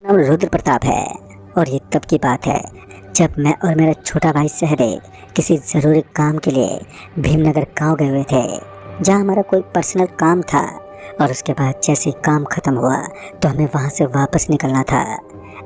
नाम रुद्र प्रताप है और ये तब की बात है जब मैं और मेरा छोटा भाई सहदेव किसी ज़रूरी काम के लिए भीमनगर गांव गए हुए थे, जहां हमारा कोई पर्सनल काम था। और उसके बाद जैसे ही काम ख़त्म हुआ तो हमें वहां से वापस निकलना था।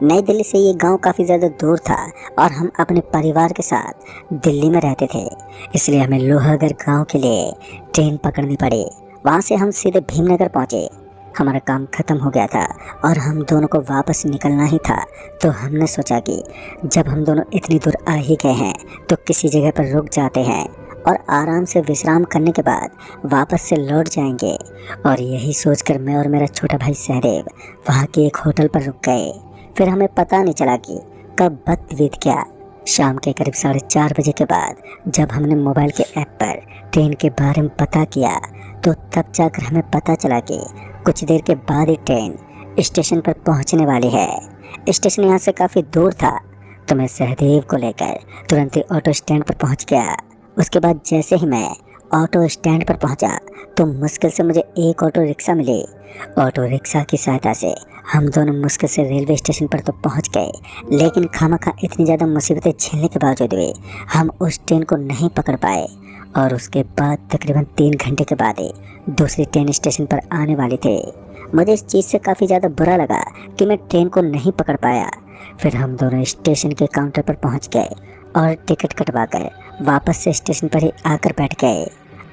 नई दिल्ली से ये गांव काफ़ी ज़्यादा दूर था और हम अपने परिवार के साथ दिल्ली में रहते थे, इसलिए हमें लोहागढ़ गांव के लिए ट्रेन पकड़नी पड़ी। वहां से हम सीधे भीमनगर पहुंचे। हमारा काम ख़त्म हो गया था और हम दोनों को वापस निकलना ही था, तो हमने सोचा कि जब हम दोनों इतनी दूर आ ही गए हैं तो किसी जगह पर रुक जाते हैं और आराम से विश्राम करने के बाद वापस से लौट जाएंगे। और यही सोचकर मैं और मेरा छोटा भाई सहदेव वहाँ के एक होटल पर रुक गए। फिर हमें पता नहीं चला कि कब वक्त बीत गया। शाम के करीब 4:30 बजे के बाद जब हमने मोबाइल के ऐप पर ट्रेन के बारे में पता किया तो तब जाकर हमें पता चला कि कुछ देर के बाद ही ट्रेन स्टेशन पर पहुंचने वाली है। स्टेशन यहाँ से काफ़ी दूर था, तो मैं सहदेव को लेकर तुरंत ही ऑटो स्टैंड पर पहुंच गया। उसके बाद जैसे ही मैं ऑटो स्टैंड पर पहुंचा तो मुश्किल से मुझे एक ऑटो रिक्शा मिली। ऑटो रिक्शा की सहायता से हम दोनों मुश्किल से रेलवे स्टेशन पर तो पहुंच गए, लेकिन खामखा इतनी ज़्यादा मुसीबतें झेलने के बावजूद भी हम उस ट्रेन को नहीं पकड़ पाए। और उसके बाद तकरीबन 3 घंटे के बाद ही दूसरी ट्रेन स्टेशन पर आने वाली थी। मुझे इस चीज़ से काफ़ी ज़्यादा बुरा लगा कि मैं ट्रेन को नहीं पकड़ पाया। फिर हम दोनों स्टेशन के काउंटर पर पहुंच गए और टिकट कटवाकर वापस से स्टेशन पर ही आकर बैठ गए।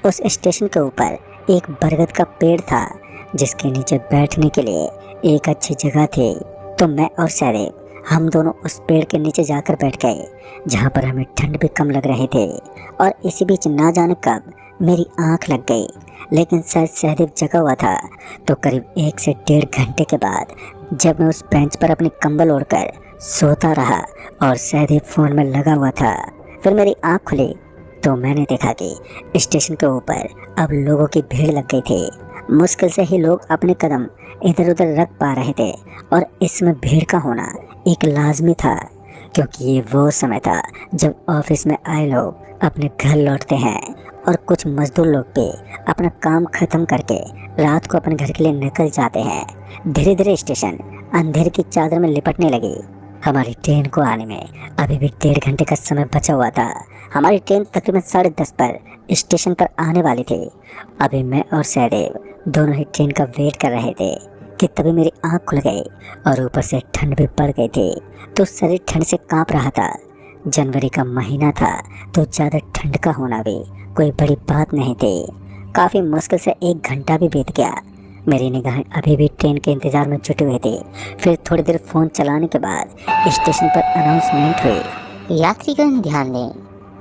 उस स्टेशन के ऊपर एक बरगद का पेड़ था, जिसके नीचे बैठने के लिए एक अच्छी जगह थी। तो मैं और सहदेव हम दोनों उस पेड़ के नीचे जाकर बैठ गए, जहाँ पर हमें ठंड भी कम लग रही थी। और इसी बीच ना जाने कब मेरी आंख लग गई, लेकिन शायद सहदेव जगा हुआ था। तो करीब 1 से 1.5 घंटे के बाद जब मैं उस बेंच पर अपनी कंबल ओढ़कर सोता रहा और सहदेव फ़ोन में लगा हुआ था, फिर मेरी आंख खुली तो मैंने देखा कि स्टेशन के ऊपर अब लोगों की भीड़ लग गई थी। मुश्किल से ही लोग अपने कदम इधर उधर रख पा रहे थे और इसमें भीड़ का होना एक लाजमी था, क्योंकि ये वो समय था जब ऑफिस में आए लोग अपने घर लौटते हैं और कुछ मजदूर लोग भी अपना काम ख़त्म करके रात को अपने घर के लिए निकल जाते हैं। धीरे धीरे स्टेशन अंधेरे की चादर में लिपटने लगी। हमारी ट्रेन को आने में अभी भी 1.5 घंटे का समय बचा हुआ था। हमारी ट्रेन तकरीबन 10:30 पर स्टेशन पर आने वाली थी। अभी मैं और सहदेव दोनों ही ट्रेन का वेट कर रहे थे कि तभी मेरी आंख खुल गई और ऊपर से ठंड भी पड़ गई थी, तो शरीर ठंड से कांप रहा था। जनवरी का महीना था, तो ज़्यादा ठंड का होना भी कोई बड़ी बात नहीं थी। काफ़ी मुश्किल से 1 घंटा भी बीत गया। मेरी निगाहें अभी भी ट्रेन के इंतज़ार में जुटी हुई थी। फिर थोड़ी देर फ़ोन चलाने के बाद स्टेशन पर अनाउंसमेंट हुई, यात्रीगण ध्यान दें,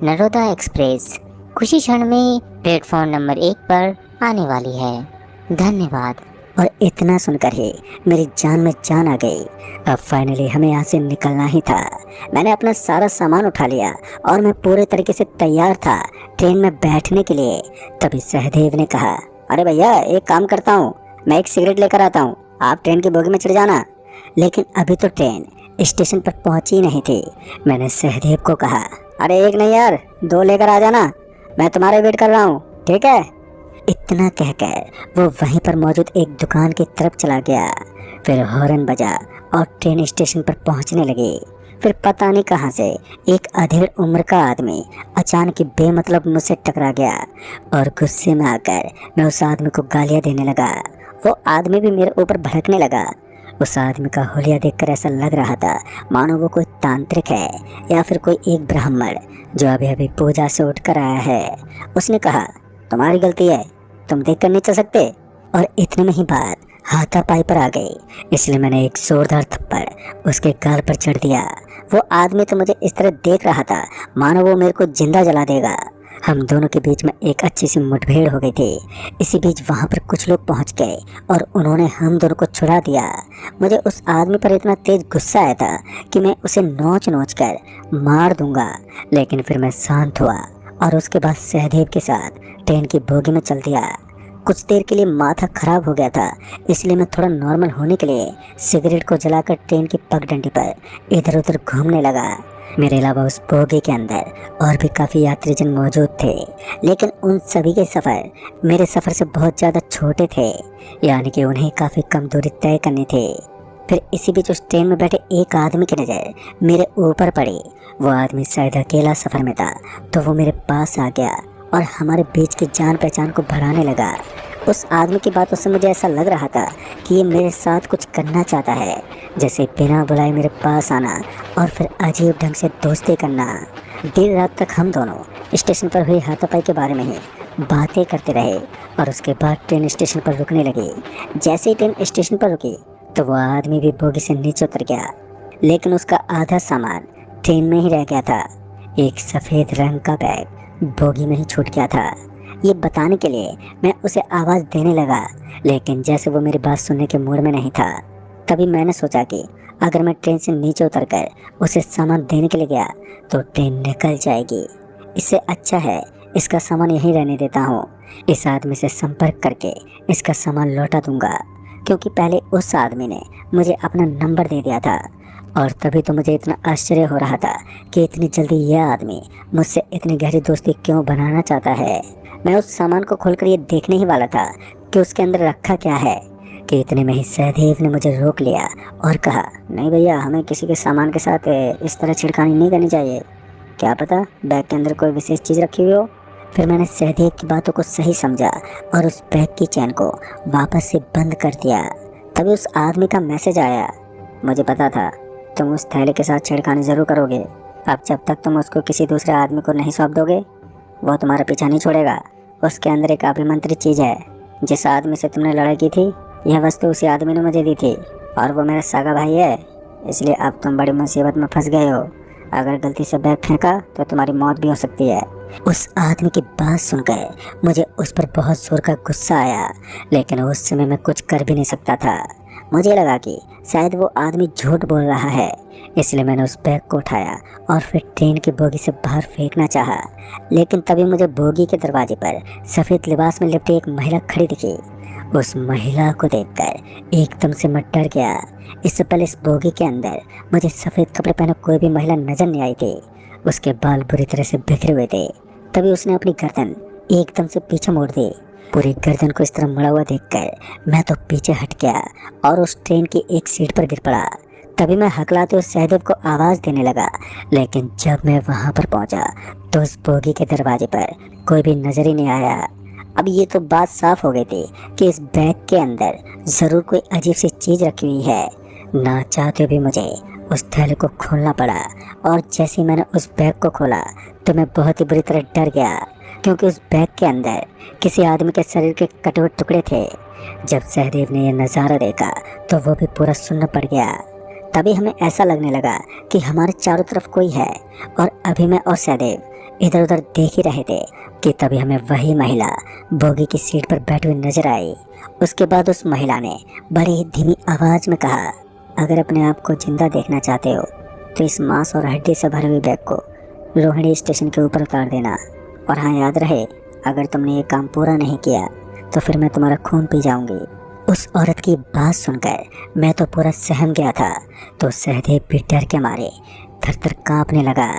नरोदा एक्सप्रेस कुछ ही क्षण में प्लेटफॉर्म नंबर 1 पर आने वाली है। धन्यवाद। और इतना सुनकर ही मेरी जान में जान आ गई। अब फाइनली हमें यहाँ से निकलना ही था। मैंने अपना सारा सामान उठा लिया और मैं पूरे तरीके से तैयार था ट्रेन में बैठने के लिए। तभी सहदेव ने कहा, अरे भैया एक काम करता हूँ, मैं एक सिगरेट लेकर आता हूँ, आप ट्रेन की बोगी में चढ़ जाना। लेकिन अभी तो ट्रेन स्टेशन पर पहुँची नहीं थी। मैंने सहदेव को कहा, अरे एक नहीं यार, 2 लेकर आ जाना, मैं तुम्हारा वेट कर रहा हूँ, ठीक है। इतना कहकर वो वहीं पर मौजूद एक दुकान की तरफ चला गया। फिर हॉर्न बजा और ट्रेन स्टेशन पर पहुंचने लगी। फिर पता नहीं कहां से एक अधेड़ उम्र का आदमी अचानक ही बेमतलब मुझसे टकरा गया और गुस्से में आकर मैं उस आदमी को गालियां देने लगा। वो आदमी भी मेरे ऊपर भड़कने लगा। उस आदमी का हुलिया देखकर ऐसा लग रहा था मानो वो कोई तांत्रिक है या फिर कोई एक ब्राह्मण जो अभी अभी पूजा से उठकर आया है। उसने कहा, तुम्हारी गलती है, तुम देख कर नहीं चल सकते। और इतने में ही बात हाथापाई पर आ गई, इसलिए मैंने एक जोरदार थप्पड़ उसके गाल पर चढ़ दिया। वो आदमी तो मुझे इस तरह देख रहा था मानो वो मेरे को जिंदा जला देगा। हम दोनों के बीच में एक अच्छी सी मुठभेड़ हो गई थी। इसी बीच वहाँ पर कुछ लोग पहुँच गए और उन्होंने हम दोनों को छुड़ा दिया। मुझे उस आदमी पर इतना तेज गुस्सा आया था कि मैं उसे नोच नोच कर मार दूंगा, लेकिन फिर मैं शांत हुआ और उसके बाद सहदेव के साथ ट्रेन की बोगी में चल दिया। कुछ देर के लिए माथा खराब हो गया था, इसलिए मैं थोड़ा नॉर्मल होने के लिए सिगरेट को जलाकर ट्रेन की पगडंडी पर इधर उधर घूमने लगा। मेरे अलावा उस बोगी के अंदर और भी काफ़ी यात्रीजन मौजूद थे, लेकिन उन सभी के सफ़र मेरे सफ़र से बहुत ज़्यादा छोटे थे, यानी कि उन्हें काफ़ी कम दूरी तय करनी थी। फिर इसी बीच उस ट्रेन में बैठे एक आदमी की नज़र मेरे ऊपर पड़ी। वो आदमी शायद अकेला सफ़र में था, तो वो मेरे पास आ गया और हमारे बीच की जान पहचान को बढ़ाने लगा। उस आदमी की बातों से मुझे ऐसा लग रहा था कि ये मेरे साथ कुछ करना चाहता है, जैसे बिना बुलाए मेरे पास आना और फिर अजीब ढंग से दोस्ती करना। देर रात तक हम दोनों स्टेशन पर हुई हाथापाई के बारे में ही बातें करते रहे और उसके बाद ट्रेन स्टेशन पर रुकने लगी। जैसे ही ट्रेन स्टेशन पर रुकी तो वो आदमी भी बोगी से नीचे उतर गया, लेकिन उसका आधा सामान ट्रेन में ही रह गया था। एक सफ़ेद रंग का बैग बोगी में ही छूट गया था। ये बताने के लिए मैं उसे आवाज़ देने लगा, लेकिन जैसे वो मेरी बात सुनने के मूड में नहीं था। तभी मैंने सोचा कि अगर मैं ट्रेन से नीचे उतरकर उसे सामान देने के लिए गया तो ट्रेन निकल जाएगी। इससे अच्छा है इसका सामान यहीं रहने देता हूँ। इस आदमी से संपर्क करके इसका सामान लौटा दूंगा, क्योंकि पहले उस आदमी ने मुझे अपना नंबर दे दिया था। और तभी तो मुझे इतना आश्चर्य हो रहा था कि इतनी जल्दी यह आदमी मुझसे इतनी गहरी दोस्ती क्यों बनाना चाहता है। मैं उस सामान को खोलकर ये देखने ही वाला था कि उसके अंदर रखा क्या है कि इतने में ही सहदेव ने मुझे रोक लिया और कहा, नहीं भैया, हमें किसी के सामान के साथ इस तरह छिड़खानी नहीं करनी चाहिए। क्या पता बैग के अंदर कोई विशेष चीज़ रखी हुई हो। फिर मैंने सहदेव की बातों को सही समझा और उस बैग की चैन को वापस से बंद कर दिया। तभी उस आदमी का मैसेज आया, मुझे पता था तुम उस थैले के साथ छेड़खानी ज़रूर करोगे। अब जब तक तुम उसको किसी दूसरे आदमी को नहीं सौंप दोगे वो तुम्हारा पीछा नहीं छोड़ेगा। उसके अंदर एक अभिमंत्रित चीज़ है। जिस आदमी से तुमने लड़ाई की थी यह वस्तु उसी आदमी ने मुझे दी थी और वो मेरा सगा भाई है, इसलिए अब तुम बड़ी मुसीबत में फंस गए हो। अगर गलती से बैग फेंका तो तुम्हारी मौत भी हो सकती है। उस आदमी की बात सुनकर मुझे उस पर बहुत जोर का गुस्सा आया, लेकिन उस समय मैं कुछ कर भी नहीं सकता था। मुझे लगा कि शायद वो आदमी झूठ बोल रहा है, इसलिए मैंने उस बैग को उठाया और फिर ट्रेन की बोगी से बाहर फेंकना चाहा। लेकिन तभी मुझे बोगी के दरवाजे पर सफ़ेद लिबास में लिपटी एक महिला खड़ी दिखी। उस महिला को देखकर एकदम से मैं डर गया। इससे पहले इस बोगी के अंदर मुझे सफ़ेद कपड़े पहने कोई भी महिला नजर नहीं आई थी। उसके बाल बुरी तरह से बिखरे हुए थे। तभी उसने अपनी गर्दन एकदम से पीछे मोड़ दी। पूरी गर्दन को इस तरह मुड़ा हुआ देखकर मैं तो पीछे हट गया और उस ट्रेन की एक सीट पर गिर पड़ा। तभी मैं हकलाते हुए सहदेव को आवाज़ देने लगा, लेकिन जब मैं वहाँ पर पहुँचा तो उस बोगी के दरवाजे पर कोई भी नज़र ही नहीं आया। अब ये तो बात साफ हो गई थी कि इस बैग के अंदर ज़रूर कोई अजीब सी चीज़ रखी हुई है। ना चाहते भी मुझे उस थैले को खोलना पड़ा और जैसे ही मैंने उस बैग को खोला तो मैं बहुत ही बुरी तरह डर गया, क्योंकि उस बैग के अंदर किसी आदमी के शरीर के कटे हुए टुकड़े थे। जब सहदेव ने यह नज़ारा देखा तो वो भी पूरा सुन्न पड़ गया। तभी हमें ऐसा लगने लगा कि हमारे चारों तरफ कोई है और अभी मैं और सहदेव इधर उधर देख ही रहे थे कि तभी हमें वही महिला बोगी की सीट पर बैठी हुई नजर आई। उसके बाद उस महिला ने बड़ी ही धीमी आवाज़ में कहा, अगर अपने आप को जिंदा देखना चाहते हो तो इस मांस और हड्डी से भरे हुए बैग को रोहिणी स्टेशन के ऊपर उतार देना। और हाँ, याद रहे, अगर तुमने ये काम पूरा नहीं किया तो फिर मैं तुम्हारा खून पी जाऊंगी। उस औरत की बात सुनकर मैं तो पूरा सहम गया था, तो सहदेव भी डर के मारे थर-थर कांपने लगा।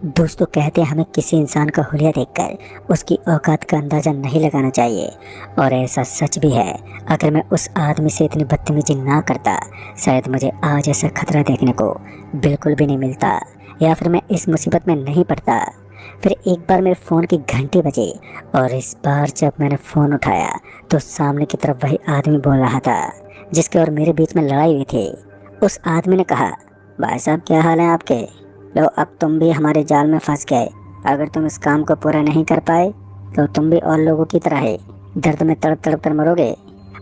दोस्तों कहते हैं हमें किसी इंसान का हुलिया देखकर उसकी औकात का अंदाज़ा नहीं लगाना चाहिए, और ऐसा सच भी है। अगर मैं उस आदमी से इतनी बदतमीजी ना करता शायद मुझे आज ऐसा खतरा देखने को बिल्कुल भी नहीं मिलता, या फिर मैं इस मुसीबत में नहीं पड़ता। फिर एक बार मेरे फ़ोन की घंटी बजी और इस बार जब मैंने फ़ोन उठाया तो सामने की तरफ वही आदमी बोल रहा था जिसके और मेरे बीच में लड़ाई हुई थी। उस आदमी ने कहा, भाई साहब क्या हाल है आपके? लो अब तुम भी हमारे जाल में फंस गए। अगर तुम इस काम को पूरा नहीं कर पाए तो तुम भी और लोगों की तरह ही दर्द में तड़प तड़प कर मरोगे।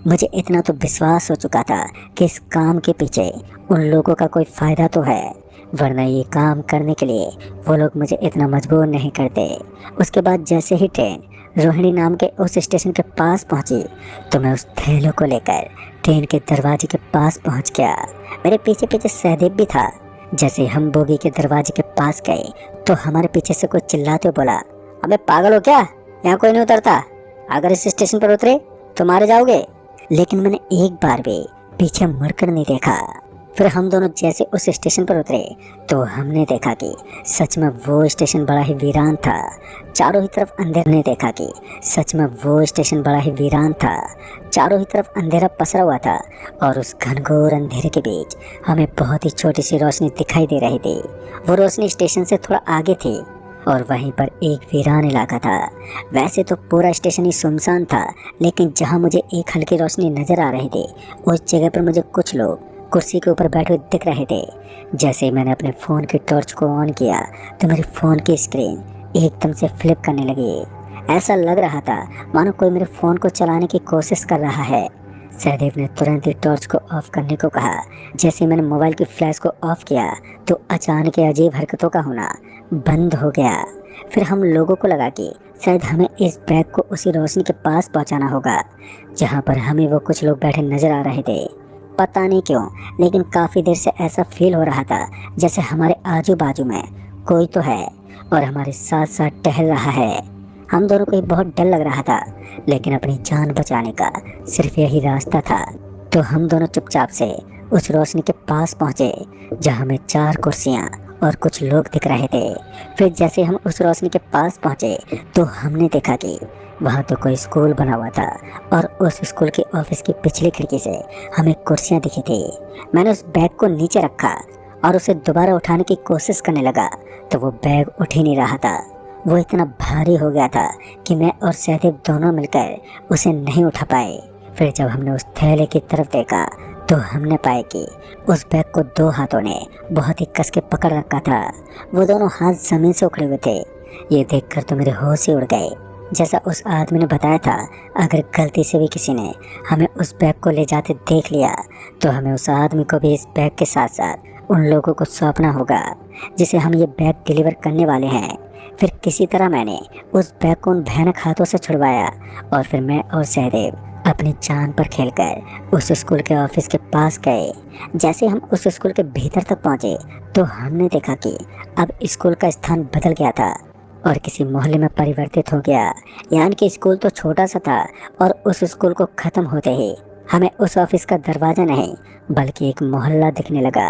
मुझे इतना तो विश्वास हो चुका था कि इस काम के पीछे उन लोगों का कोई फ़ायदा तो है, वरना ये काम करने के लिए वो लोग मुझे इतना मजबूर नहीं करते। उसके बाद जैसे ही ट्रेन रोहिणी नाम के उस स्टेशन के पास पहुंची तो मैं उस थैलों को लेकर ट्रेन के दरवाजे के पास पहुंच गया। मेरे पीछे पीछे सहदेव भी था। जैसे हम बोगी के दरवाजे के पास गए तो हमारे पीछे से कोई चिल्लाते हुए बोला, अबे पागल हो क्या? यहाँ कोई नहीं उतरता। अगर इस स्टेशन पर उतरे तो मारे जाओगे। लेकिन मैंने एक बार भी पीछे मुड़कर नहीं देखा। फिर हम दोनों जैसे उस स्टेशन पर उतरे तो हमने देखा कि सच में वो स्टेशन बड़ा ही वीरान था। चारों ही तरफ अंधेरे ने देखा कि सच में वो स्टेशन बड़ा ही वीरान था। चारों ही तरफ अंधेरा पसरा हुआ था और उस घनघोर अंधेरे के बीच हमें बहुत ही छोटी सी रोशनी दिखाई दे रही थी। वो रोशनी स्टेशन से थोड़ा आगे थी और वहीं पर एक वीरान इलाका था। वैसे तो पूरा स्टेशन ही सुनसान था, लेकिन जहां मुझे एक हल्की रोशनी नजर आ रही थी उस जगह पर मुझे कुछ लोग कुर्सी के ऊपर बैठे हुए दिख रहे थे। जैसे ही मैंने अपने फ़ोन की टॉर्च को ऑन किया तो मेरे फ़ोन की स्क्रीन एकदम से फ्लिप करने लगी। ऐसा लग रहा था मानो कोई मेरे फ़ोन को चलाने की कोशिश कर रहा है। सहदेव ने तुरंत ही टॉर्च को ऑफ करने को कहा। जैसे मैंने मोबाइल की फ्लैश को ऑफ किया तो अचानक अजीब हरकतों का होना बंद हो गया। फिर हम लोगों को लगा कि शायद हमें इस बैग को उसी रोशनी के पास पहुंचाना होगा जहां पर हमें वो कुछ लोग बैठे नजर आ रहे थे। पता नहीं क्यों, लेकिन काफ़ी देर से ऐसा फील हो रहा था जैसे हमारे आजू बाजू में कोई तो है और हमारे साथ साथ टहल रहा है। हम दोनों को बहुत डर लग रहा था, लेकिन अपनी जान बचाने का सिर्फ यही रास्ता था। तो हम दोनों चुपचाप से उस रोशनी के पास पहुंचे जहां हमें 4 कुर्सियां और कुछ लोग दिख रहे थे। फिर जैसे हम उस रोशनी के पास पहुंचे तो हमने देखा कि वहाँ तो कोई स्कूल बना हुआ था और उस स्कूल के ऑफिस की पिछली खिड़की से हमें कुर्सियाँ दिखी थी। मैंने उस बैग को नीचे रखा और उसे दोबारा उठाने की कोशिश करने लगा तो वो बैग उठ ही नहीं रहा था। वो इतना भारी हो गया था कि मैं और सहदेव दोनों मिलकर उसे नहीं उठा पाए। फिर जब हमने उस थैले की तरफ देखा तो हमने पाया कि उस बैग को 2 हाथों ने बहुत ही कस के पकड़ रखा था। वो दोनों हाथ जमीन से उखड़े हुए थे। ये देखकर तो मेरे होश ही उड़ गए। जैसा उस आदमी ने बताया था, अगर गलती से भी किसी ने हमें उस बैग को ले जाते देख लिया तो हमें उस आदमी को भी इस बैग के साथ साथ उन लोगों को सौंपना होगा जिसे हम ये बैग डिलीवर करने वाले हैं। फिर किसी तरह मैंने उस बैग को उन भयानक हाथों से छुड़वाया और फिर मैं और सहदेव अपनी जान पर खेलकर उस स्कूल के ऑफिस के पास गए। जैसे हम उस स्कूल के भीतर तक पहुंचे तो हमने देखा कि अब स्कूल का स्थान बदल गया था और किसी मोहल्ले में परिवर्तित हो गया। यानी कि स्कूल तो छोटा सा था और उस स्कूल को ख़त्म होते ही हमें उस ऑफिस का दरवाज़ा नहीं बल्कि एक मोहल्ला दिखने लगा।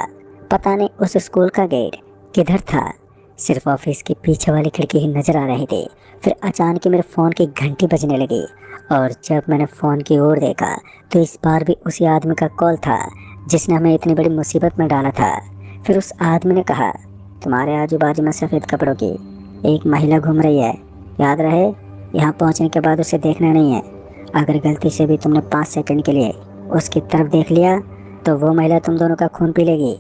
पता नहीं उस स्कूल का गेट किधर था, सिर्फ ऑफिस की पीछे वाली खिड़की ही नज़र आ रही थी। फिर अचानक मेरे फ़ोन की घंटी बजने लगी और जब मैंने फ़ोन की ओर देखा तो इस बार भी उसी आदमी का कॉल था जिसने हमें इतनी बड़ी मुसीबत में डाला था। फिर उस आदमी ने कहा, तुम्हारे आजू बाजू में सफ़ेद कपड़ों की एक महिला घूम रही है, याद रहे यहाँ पहुँचने के बाद उसे देखना नहीं है। अगर गलती से भी तुमने 5 सेकंड के लिए उसकी तरफ देख लिया तो वो महिला तुम दोनों का खून पी लेगी।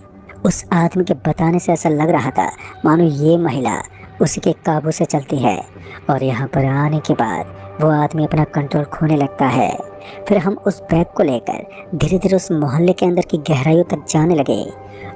उस आदमी के बताने से ऐसा लग रहा था मानो ये महिला उसी के काबू से चलती है और यहाँ पर आने के बाद वो आदमी अपना कंट्रोल खोने लगता है। फिर हम उस बैग को लेकर धीरे धीरे उस मोहल्ले के अंदर की गहराइयों तक जाने लगे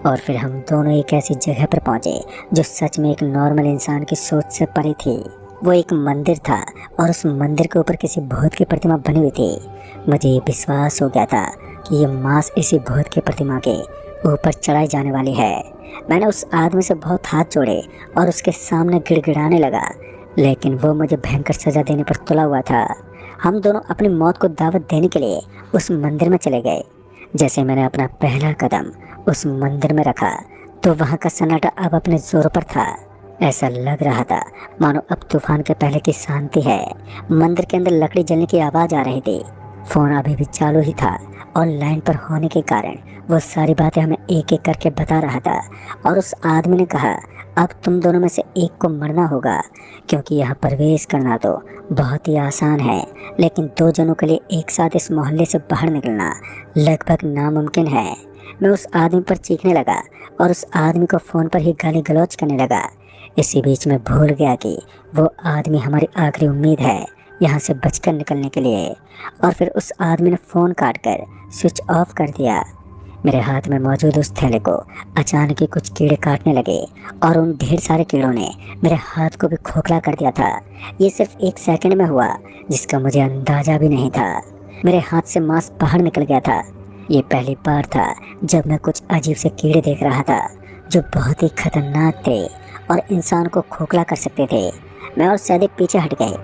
और फिर हम दोनों एक ऐसी जगह पर पहुंचे जो सच में एक नॉर्मल इंसान की सोच से परे थी। वो एक मंदिर था और उस मंदिर के ऊपर किसी भूत की प्रतिमा बनी हुई थी। मुझे ये विश्वास हो गया था कि ये मांस इसी भूत की प्रतिमा के ऊपर चढ़ाई जाने वाली है। मैंने उस आदमी से बहुत हाथ जोड़े और उसके सामने गिड़गिड़ाने लगा, लेकिन वो मुझे भयंकर सज़ा देने पर तुला हुआ था। हम दोनों अपनी मौत को दावत देने के लिए उस मंदिर में चले गए। जैसे मैंने अपना पहला कदम उस मंदिर में रखा तो वहाँ का सन्नाटा अब अपने जोरों पर था। ऐसा लग रहा था मानो अब तूफान के पहले की शांति है। मंदिर के अंदर लकड़ी जलने की आवाज़ आ रही थी। फ़ोन अभी भी चालू ही था और लाइन पर होने के कारण वो सारी बातें हमें एक एक करके बता रहा था। और उस आदमी ने कहा, अब तुम दोनों में से एक को मरना होगा, क्योंकि यहाँ प्रवेश करना तो बहुत ही आसान है, लेकिन 2 जनों के लिए एक साथ इस मोहल्ले से बाहर निकलना लगभग नामुमकिन है। मैं उस आदमी पर चीखने लगा और उस आदमी को फ़ोन पर ही गाली गलौज करने लगा। इसी बीच में भूल गया कि वो आदमी हमारी आखिरी उम्मीद है यहाँ से बचकर निकलने के लिए। और फिर उस आदमी ने फ़ोन काट कर स्विच ऑफ कर दिया। मेरे हाथ में मौजूद उस थैले को अचानक ही कुछ कीड़े काटने लगे और उन ढेर सारे कीड़ों ने मेरे हाथ को भी खोखला कर दिया था। ये सिर्फ 1 सेकंड में हुआ जिसका मुझे अंदाज़ा भी नहीं था। मेरे हाथ से मांस बाहर निकल गया था। ये पहली बार था जब मैं कुछ अजीब से कीड़े देख रहा था जो बहुत ही खतरनाक थे और इंसान को खोखला कर सकते थे। मैं और सहदेव पीछे हट गए।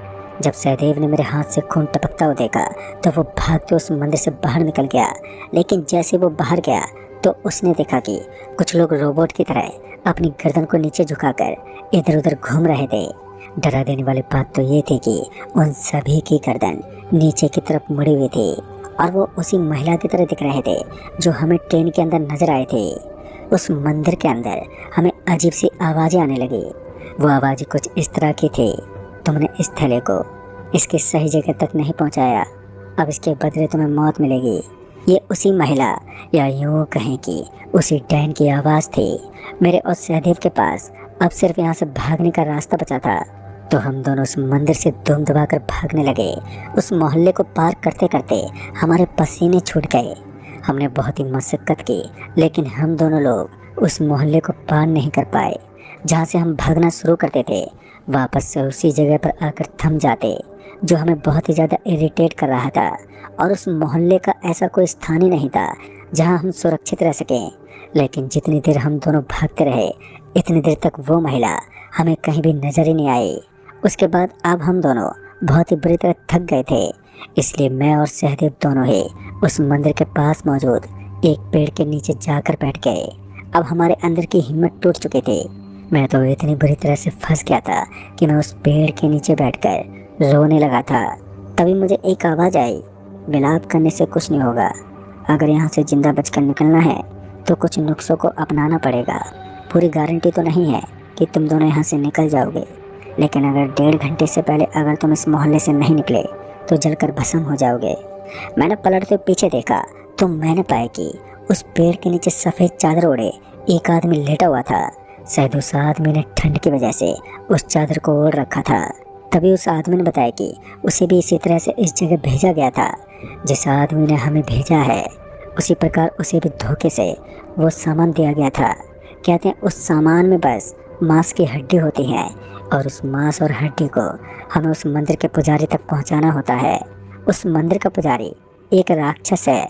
जब सहदेव ने मेरे हाथ से खून टपकता हुआ देखा तो वो भागते उस मंदिर से बाहर निकल गया, लेकिन जैसे वो बाहर गया तो उसने देखा कि कुछ लोग रोबोट की तरह अपनी गर्दन को नीचे झुकाकर इधर उधर घूम रहे थे। डरा देने वाली बात तो ये थी कि उन सभी की गर्दन नीचे की तरफ मुड़ी हुई थी और वो उसी महिला की तरह दिख रहे थे जो हमें ट्रेन के अंदर नजर आए थे। उस मंदिर के अंदर हमें अजीब सी आवाज़ें आने लगी। वो आवाज़ें कुछ इस तरह की थी, तुमने इस थैले को इसकी सही जगह तक नहीं पहुंचाया, अब इसके बदले तुम्हें मौत मिलेगी। ये उसी महिला या यूँ कहें कि उसी डैन की आवाज़ थी। मेरे और सहदेव के पास अब सिर्फ यहाँ से भागने का रास्ता बचा था, तो हम दोनों उस मंदिर से दुम दबाकर भागने लगे। उस मोहल्ले को पार करते करते हमारे पसीने छूट गए। हमने बहुत ही मशक्कत की, लेकिन हम दोनों लोग उस मोहल्ले को पार नहीं कर पाए। जहाँ से हम भागना शुरू करते थे वापस से उसी जगह पर आकर थम जाते, जो हमें बहुत ही ज़्यादा इरिटेट कर रहा था। और उस मोहल्ले का ऐसा कोई स्थान ही नहीं था जहाँ हम सुरक्षित रह सकें। लेकिन जितनी देर हम दोनों भागते रहे, इतनी देर तक वो महिला हमें कहीं भी नजर ही नहीं आई। उसके बाद अब हम दोनों बहुत ही बुरी तरह थक गए थे, इसलिए मैं और सहदेव दोनों ही उस मंदिर के पास मौजूद एक पेड़ के नीचे जाकर बैठ गए। अब हमारे अंदर की हिम्मत टूट चुकी थी। मैं तो इतनी बुरी तरह से फंस गया था कि मैं उस पेड़ के नीचे बैठकर रोने लगा था। तभी मुझे एक आवाज़ आई, विलाप करने से कुछ नहीं होगा, अगर यहाँ से जिंदा बचकर निकलना है तो कुछ नुस्खों को अपनाना पड़ेगा। पूरी गारंटी तो नहीं है कि तुम दोनों यहाँ से निकल जाओगे, लेकिन अगर 1.5 घंटे से पहले अगर तुम इस मोहल्ले से नहीं निकले तो जलकर भस्म हो जाओगे। मैंने पलटते पीछे देखा तो मैंने पाया कि उस पेड़ के नीचे सफ़ेद चादर ओढ़े एक आदमी लेटा हुआ था। शायद उस आदमी ने ठंड की वजह से उस चादर को ओढ़ रखा था। तभी उस आदमी ने बताया कि उसे भी इसी तरह से इस जगह भेजा गया था। जिस आदमी ने हमें भेजा है उसी प्रकार उसे भी धोखे से वो सामान दिया गया था। कहते हैं उस सामान में बस मांस की हड्डी होती है और उस मांस और हड्डी को हमें उस मंदिर के पुजारी तक पहुंचाना होता है। उस मंदिर का पुजारी एक राक्षस है।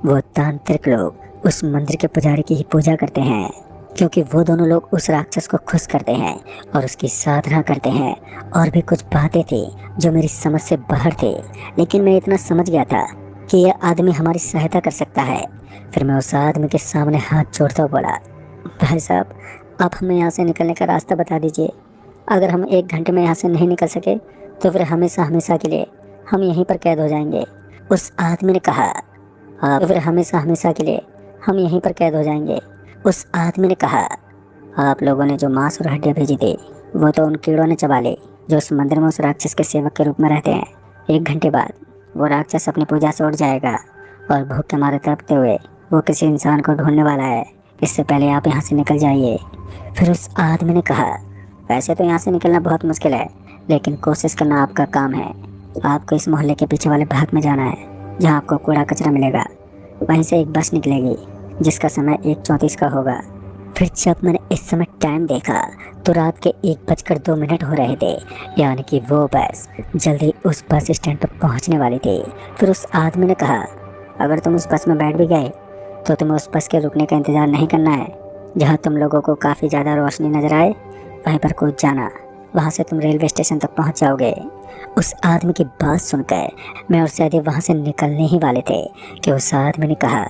वो तांत्रिक लोग उस मंदिर के पुजारी की ही पूजा करते हैं, क्योंकि वो दोनों लोग उस राक्षस को खुश करते हैं और उसकी साधना करते हैं। और भी कुछ बातें थी जो मेरी समझ से बाहर थी, लेकिन मैं इतना समझ गया था कि यह आदमी हमारी सहायता कर सकता है। फिर मैं उस आदमी के सामने हाथ जोड़ता हुआ बोला, भाई साहब आप हमें यहाँ से निकलने का रास्ता बता दीजिए। अगर हम 1 घंटे में यहाँ से नहीं निकल सके तो फिर हमेशा हमेशा के लिए हम यहीं पर कैद हो जाएंगे। उस आदमी ने कहा, तो फिर हमेशा हमेशा के लिए हम यहीं पर कैद हो जाएंगे। उस आदमी ने कहा, आप लोगों ने जो मांस और हड्डियाँ भेजी थी वो तो उन कीड़ों ने चबा ली जो उस मंदिर में उस राक्षस के सेवक के रूप में रहते हैं। 1 घंटे बाद वो राक्षस अपनी पूजा से उठ जाएगा और भूख के मारे तड़पते हुए वो किसी इंसान को ढूंढने वाला है। इससे पहले आप यहाँ से निकल जाइए। फिर उस आदमी ने कहा, वैसे तो यहाँ से निकलना बहुत मुश्किल है, लेकिन कोशिश करना आपका काम है। आपको इस मोहल्ले के पीछे वाले भाग में जाना है जहाँ आपको कूड़ा कचरा मिलेगा। वहीं से एक बस निकलेगी जिसका समय 1:34 का होगा। फिर जब मैंने इस समय टाइम देखा तो रात के 1:02 हो रहे थे, यानी कि वो बस जल्दी उस बस स्टैंड पर पहुंचने वाली थी। फिर उस आदमी ने कहा, अगर तुम उस बस में बैठ भी गए तो तुम्हें उस बस के रुकने का इंतज़ार नहीं करना है। जहां तुम लोगों को काफ़ी ज़्यादा रोशनी नज़र आए वहीं पर कूद जाना, वहां से तुम रेलवे स्टेशन तक पहुंच जाओगे। उस आदमी की बात सुनकर मैं और सहदेव वहां से निकलने ही वाले थे कि उस आदमी ने कहा,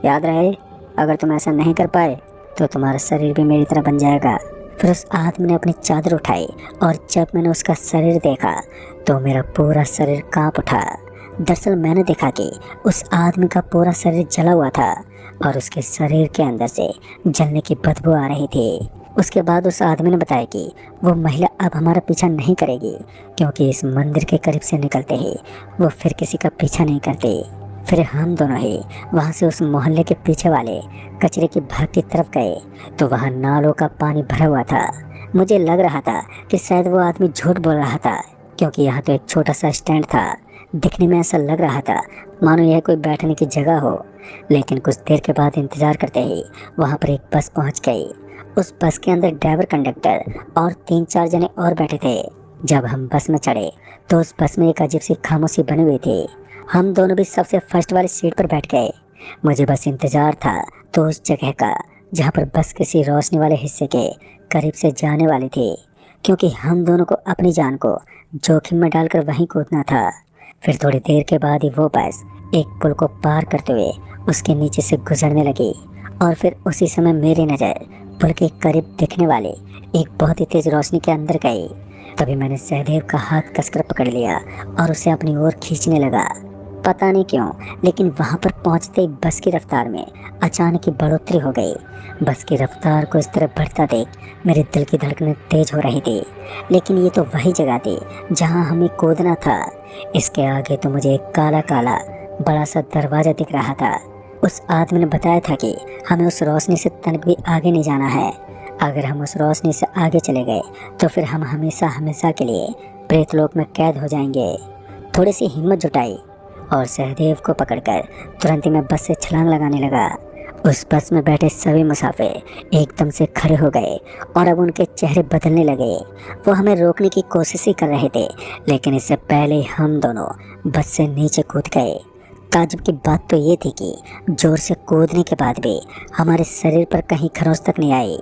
याद रहे अगर तुम ऐसा नहीं कर पाए तो तुम्हारा शरीर भी मेरी तरह बन जाएगा। फिर उस आदमी ने अपनी चादर उठाई और जब मैंने उसका शरीर देखा तो मेरा पूरा शरीर कांप उठा। दरअसल मैंने देखा कि उस आदमी का पूरा शरीर जला हुआ था और उसके शरीर के अंदर से जलने की बदबू आ रही थी। उसके बाद उस आदमी ने बताया कि वो महिला अब हमारा पीछा नहीं करेगी, क्योंकि इस मंदिर के करीब से निकलते ही वो फिर किसी का पीछा नहीं करती। फिर हम दोनों ही वहाँ से उस मोहल्ले के पीछे वाले कचरे की भाग की तरफ गए तो वहाँ नालों का पानी भरा हुआ था। मुझे लग रहा था कि शायद वो आदमी झूठ बोल रहा था, क्योंकि यहाँ तो एक छोटा सा स्टैंड था। दिखने में ऐसा लग रहा था मानो यह कोई बैठने की जगह हो। लेकिन कुछ देर के बाद इंतजार करते ही वहाँ पर एक बस पहुँच गई। उस बस के अंदर ड्राइवर, कंडक्टर और 3-4 जने और बैठे थे। जब हम बस में चढ़े तो उस बस में एक अजीब सी खामोशी बनी हुई थी। हम दोनों भी सबसे फर्स्ट वाली सीट पर बैठ गए। मुझे बस इंतजार था तो उस जगह का जहाँ पर बस किसी रोशनी वाले हिस्से के करीब से जाने वाली थी, क्योंकि हम दोनों को अपनी जान को जोखिम में डालकर वहीं कूदना था। फिर थोड़ी देर के बाद ही वो बस एक पुल को पार करते हुए उसके नीचे से गुजरने लगी और फिर उसी समय मेरी नज़र पुल के करीब दिखने वाले एक बहुत ही तेज रोशनी के अंदर गई। तभी मैंने सहदेव का हाथ कसकर पकड़ लिया और उसे अपनी ओर खींचने लगा। पता नहीं क्यों, लेकिन वहां पर पहुंचते ही बस की रफ्तार में अचानक ही बढ़ोतरी हो गई। बस की रफ्तार को इस तरह बढ़ता देख मेरे दिल की धड़कनें तेज हो रही थी। लेकिन ये तो वही जगह थी जहां हमें कूदना था। इसके आगे तो मुझे एक काला काला बड़ा सा दरवाजा दिख रहा था। उस आदमी ने बताया था कि हमें उस रोशनी से तनिक भी आगे नहीं जाना है। अगर हम उस रोशनी से आगे चले गए तो फिर हम हमेशा हमेशा के लिए प्रेतलोक में कैद हो जाएंगे। थोड़ी सी हिम्मत जुटाई और सहदेव को पकड़कर तुरंत ही मैं बस से छलांग लगाने लगा। उस बस में बैठे सभी मुसाफिर एकदम से खड़े हो गए और अब उनके चेहरे बदलने लगे। वो हमें रोकने की कोशिश ही कर रहे थे, लेकिन इससे पहले हम दोनों बस से नीचे कूद गए। ताज्जुब की बात तो ये थी कि जोर से कूदने के बाद भी हमारे शरीर पर कहीं खरोंच तक नहीं आई।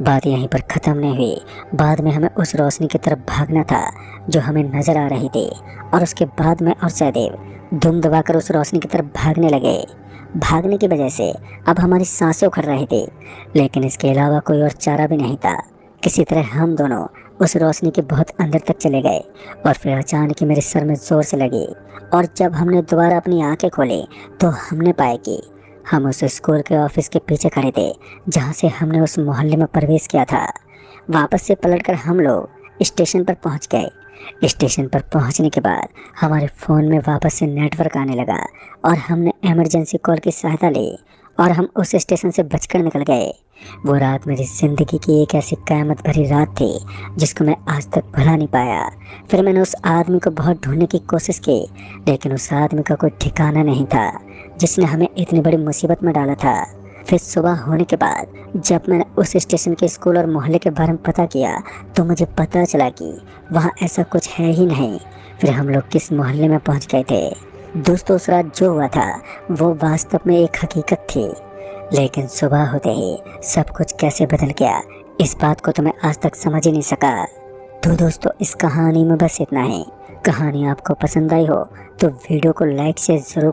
बात यहीं पर ख़त्म नहीं हुई। बाद में हमें उस रोशनी की तरफ भागना था जो हमें नज़र आ रही थी, और उसके बाद मैं और सहदेव धूम दबाकर उस रोशनी की तरफ भागने लगे। भागने की वजह से अब हमारी सांसें उखड़ रही थी, लेकिन इसके अलावा कोई और चारा भी नहीं था। किसी तरह हम दोनों उस रोशनी के बहुत अंदर तक चले गए और फिर अचानक ही मेरे सर में ज़ोर से लगी। और जब हमने दोबारा अपनी आंखें खोली तो हमने पाया कि हम उस स्कूल के ऑफिस के पीछे खड़े थे जहां से हमने उस मोहल्ले में प्रवेश किया था। वापस से पलटकर हम लोग स्टेशन पर पहुंच गए। स्टेशन पर पहुंचने के बाद हमारे फ़ोन में वापस से नेटवर्क आने लगा और हमने इमरजेंसी कॉल की सहायता ली और हम उस स्टेशन से बचकर निकल गए। वो रात मेरी ज़िंदगी की एक ऐसी क़यामत भरी रात थी जिसको मैं आज तक भुला नहीं पाया। फिर मैंने उस आदमी को बहुत ढूंढने की कोशिश की, लेकिन उस आदमी का कोई ठिकाना नहीं था जिसने हमें इतनी बड़ी मुसीबत में डाला था। फिर सुबह होने के बाद जब मैंने उस स्टेशन के स्कूल और मोहल्ले के बारे में पता किया तो मुझे पता चला कि वहाँ ऐसा कुछ है ही नहीं। फिर हम लोग किस मोहल्ले में पहुँच गए थे। दोस्तों, उस रात जो हुआ था वो वास्तव में एक हकीकत थी, लेकिन सुबह होते ही सब कुछ कैसे बदल गया इस बात को तो मैं आज तक समझ ही नहीं सका। तो दोस्तों, इस कहानी में बस इतना ही। कहानी आपको पसंद आई हो तो वीडियो को लाइक से ज़रूर